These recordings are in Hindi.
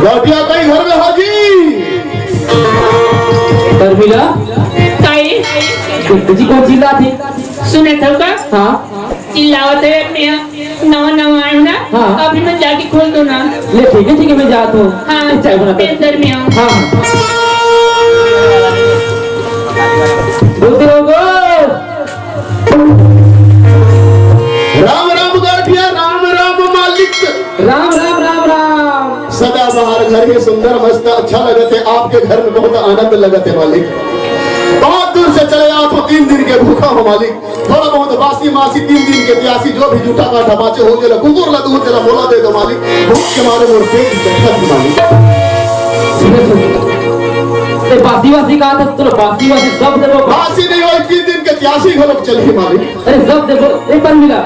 गाठिया कई घर में हाजी तरमिला ताई जी कौन चिल्ला थी सुने थे का हाँ चिल्लावत है अपने यहाँ नवा नवा आया ना हाँ। अभी मैं जाके खोल दो ना ले ठीक है मैं जाता हूँ हाँ चाय बनाता हूँ अंदर में आओ हाँ बोलते रहो राम राम गाठिया राम राम मालिक राम राम राम राम सदा बाहर घर ही सुंदर मस्त अच्छा लगते आपके घर में बहुत आनंद लगते मालिक बहुत दूर से चले आओ तो 3 दिन के भूखा हो मालिक थोड़ा बहुत बासी मासी 3 दिन के प्यासी जो भी जूठा काठा बाचे हो जला कुकुर ला दूध जला बोला दे दो मालिक भूख के मारे मोर पेट चढ़ता थी मालिक ए बासी वासी कहा था तो बासी वासी सब देवो बासी नहीं हो 3 दिन के प्यासी घलक चली मालिक अरे सब देवो एक बार मिला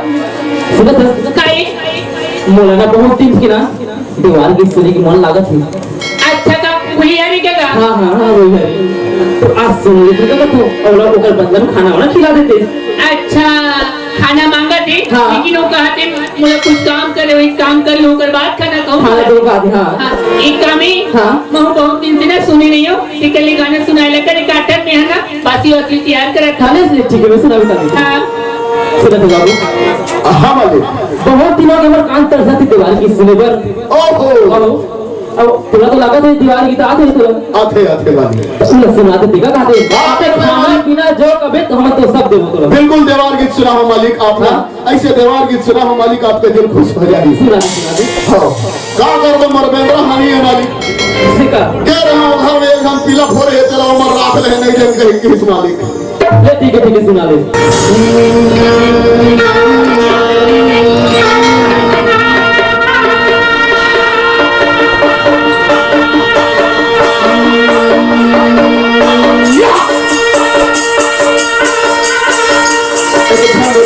सुनो तो ताई मौलाना बहुत दिन की ना दीवार की सुनी की मन लागत थी अच्छा का वही यानी क्या का हाँ हाँ हाँ वही है तो आज सुन लेते तो तो अगला ओकर बंदा में खाना वाला खिला देते अच्छा खाना मांगा थे हाँ। लेकिन वो कहा थे मुझे कुछ काम करे वही काम कर लो कर बात खाना कहूँ खाना दो बात हाँ हाँ, एक काम ही हाँ। मैं बहुत दिन से ना सुनी नहीं हो निकल गाना सुनाए लगा एक आटर में है ना बासी वासी तैयार कर रखा खाने से ठीक है मैं सुना बता देता हाँ सुना तो बाबू हाँ मालिक बहुत दिनों के बाद कान तरसा थी दीवार की सुने पर ओहो अब तुला तो लगा था दीवार की तात है तो आते मालिक सुना तो दिखा कहते खाना पीना जो कबे तो हम तो सब देवो तो बिल्कुल देवार गीत सुना हो मालिक आप ना ऐसे देवार गीत सुना हो मालिक आपके दिल खुश हो जाएगी सुना दे हाँ का कर दो मरबेंद्र हानि है मालिक इसी का कह रहा हूँ घर में एक हम पीला फोड़े है चला उमर रात ले नहीं जन कहीं किस मालिक ले ठीक है सुना दे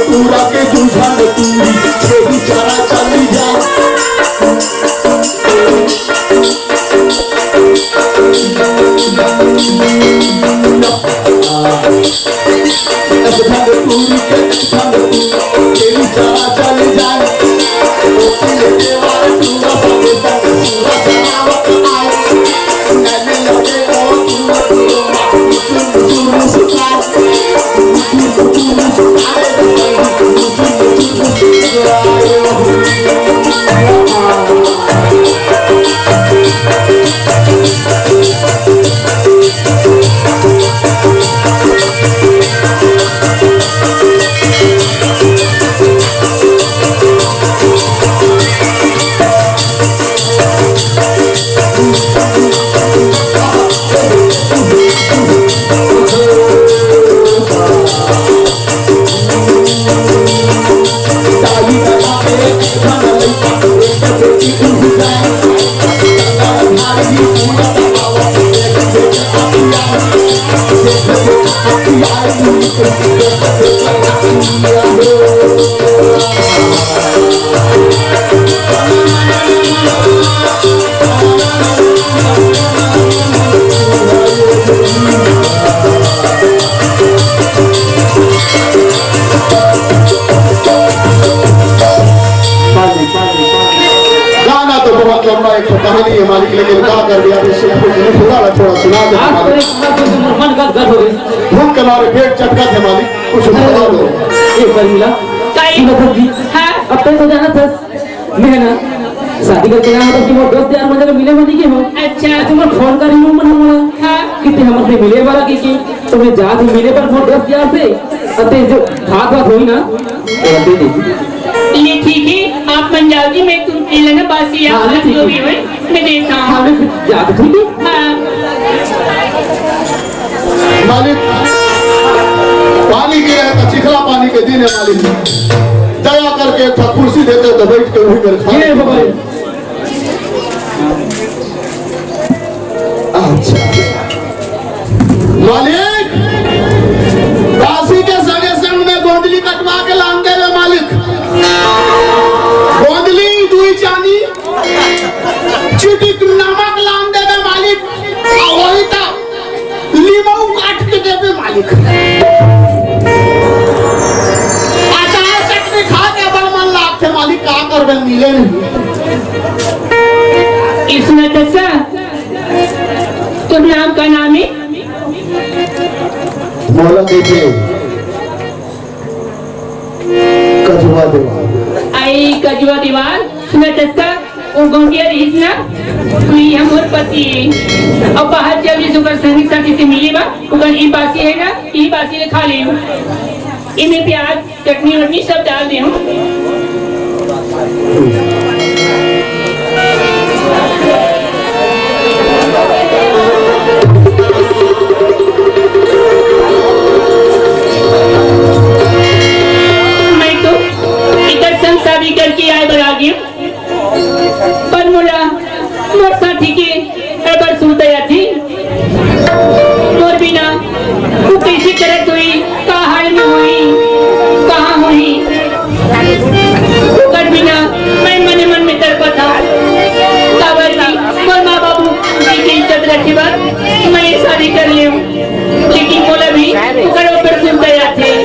पूरा के जूझा तूरी छेड़ी चारा चली जा पूरी के छेड़ी चारा चली जाए देवार पूरा सबे संग पूरा जनावत आए नैने लगे कहानी है मालिक लेकिन क्या कर दिया थोड़ा सुना दे मन का गद हो गई भूख के मारे पेट चटका थे मालिक कुछ बता दो एक बार मिला हाँ अब तक तो जाना था मैं ना शादी करके ना मतलब कि वो दोस्त यार मुझे मिले बनी के हो अच्छा मैं फोन कर रही हूँ मन हुआ हाँ कितने हमसे मिले वाला की तो मैं जा मिले पर वो दोस्त यार से अते जो हाथ बात हुई ना वो दे दी ये ठीक है आप मन जाओ जी मैं तुम पी लेना बासी या हाँ, ठीक जो है। भी हो मैं देखता हूँ हाँ मैं जा तो ठीक है हाँ मालिक पानी की रहे तो चिखला पानी के दिन है मालिक दया करके एक कुर्सी देते तो बैठ के वहीं पर खा ये बाबा अच्छा मालिक काशी के संगे संग में गोंदली कटवा के लान दे मालिक गोंदली दुई चानी चिटिक नमक लान दे मालिक वही था लीमू काट के दे मालिक अचार चटनी खा के बड़ा मन लागते मालिक का करबे मिले नहीं इसमें दसा तुम नाम का नाम है मौला देखे कजुआ देवा आई कजुआ दीवार सुना दसा वो गंगिया रहीस ना कोई हमर पति अब बाहर जब ये सुगर संगीत साथी से मिली बा उगन ई बासी है ना ई बासी ने खा ली इनमें प्याज चटनी वटनी सब डाल दी हूँ शादी करके आए बरागी पर मुला मोर साथी के एबर सुनते थी मोर बिना तू कैसी करत हुई का हाल में हुई कहाँ हुई कर बिना मैं मने मन में तड़पा था कावली मोर माँ बाबू की इज्जत रखी बात मैं शादी कर लियो लेकिन मोला भी कर ऊपर सुनते थे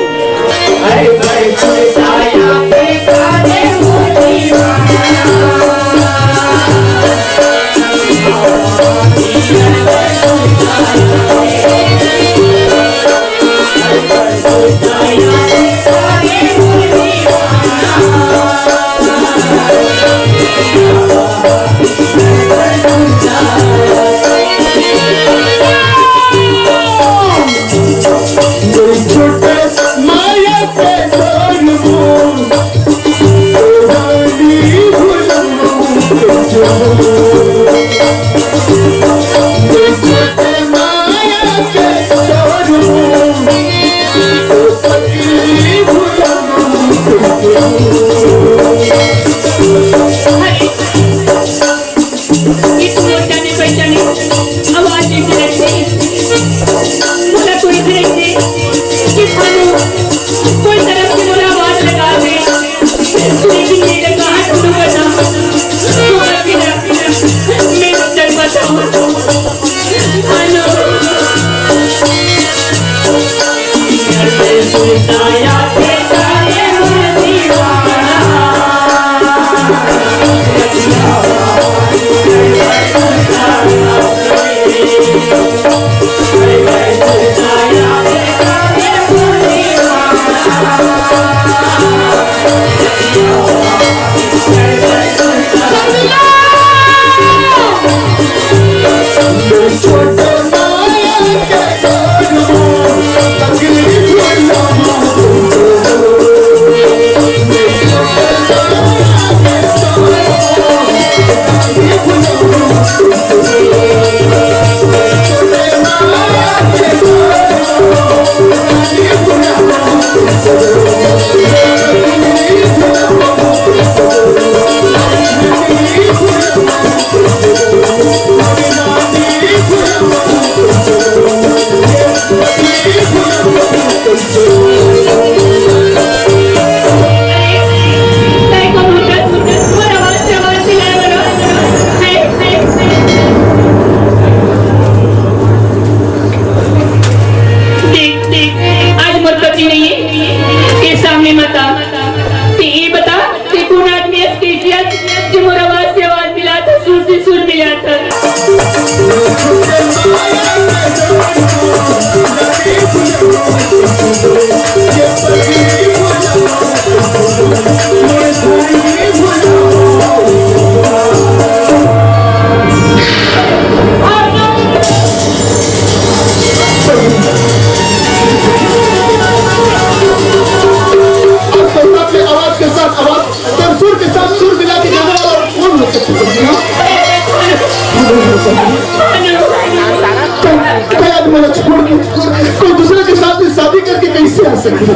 कोई दूसरे के साथ शादी करके कैसे आ सकती है?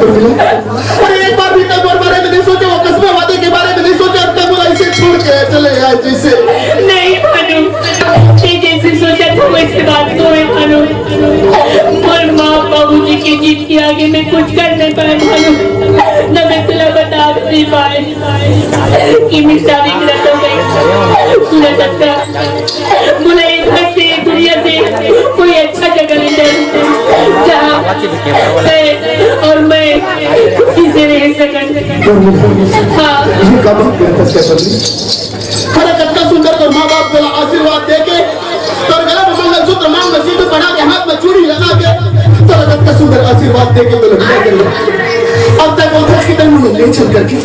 अरे एक बार भी तब और बारे में नहीं सोचा, वो कस्बे वादे के बारे में नहीं सोचा, अब तक ऐसे छोड़ के चले आए जैसे। नहीं भानु, जैसे सोचा था वैसे बात तो है भानु। और माँ बाबूजी की जीत के आगे मैं कुछ कर नहीं पाया भानु। न मैं तुला बता नहीं पाए कि मैं शादी कर तो गई। सुना सकता बोला एक घर से दुनिया से कोई अच्छा जगह ले जाए जहाँ और मैं किसी रह सकूं। हाँ हरकत का सुंदर और माँ बाप बोला आशीर्वाद आशीर्वाद दे के तो लड़का कर लो। अब तक वो की तरह मुझे ले चल करके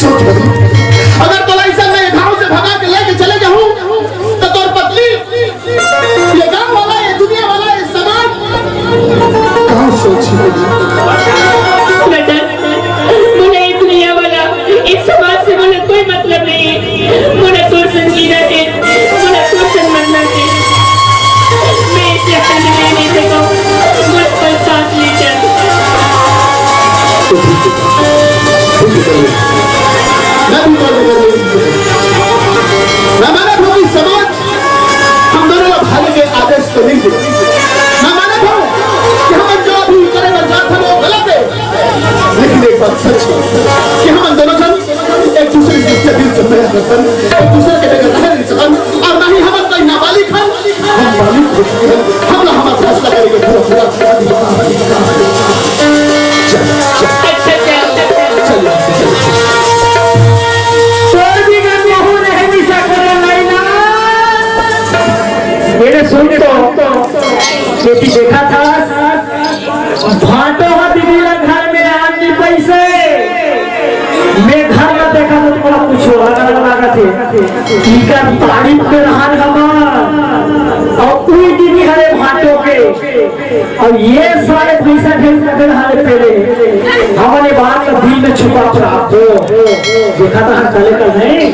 सोच बदलो। अगर तो ऐसा मैं गांव से भगा के लेके चले जाऊं तो तोर पत्नी, ये गांव वाला, ये दुनिया वाला, ये समाज कहाँ सोची बेटा, मुझे ये दुनिया वाला, इस समाज से मुझे कोई मतलब नहीं है। मुझे तो संगीना है, मुझे तो सन्मन्ना है। मैं इसे हल में नहीं सकूं, मुझ पर साथ ले चल। मैं माना था कि समाज हम दोनों भाई के आदेश को नहीं दे। मैं माना था कि हम जो भी करेगा जाता है वो गलत है, लेकिन एक बात सच है कि हम दोनों जन एक दूसरे से दिल से प्यार करते हैं, एक दूसरे के बगैर रह नहीं सकते। और ना ही हम कोई नाबालिग हैं, हम बालिग हो चुके हैं। हम लोग हमारा फैसला करेंगे पूरा मेरे सुन तो बेटी देखा था भाटो दीदी घर में आदमी पैसे मैं घर में देखा तो थोड़ा कुछ लगा थे तारीफ में रहा और कोई दीदी हरे भाटो के और ये सारे पैसा ढेर हरे पहले हमारे बात का दिल में छुपा देखा था कल नहीं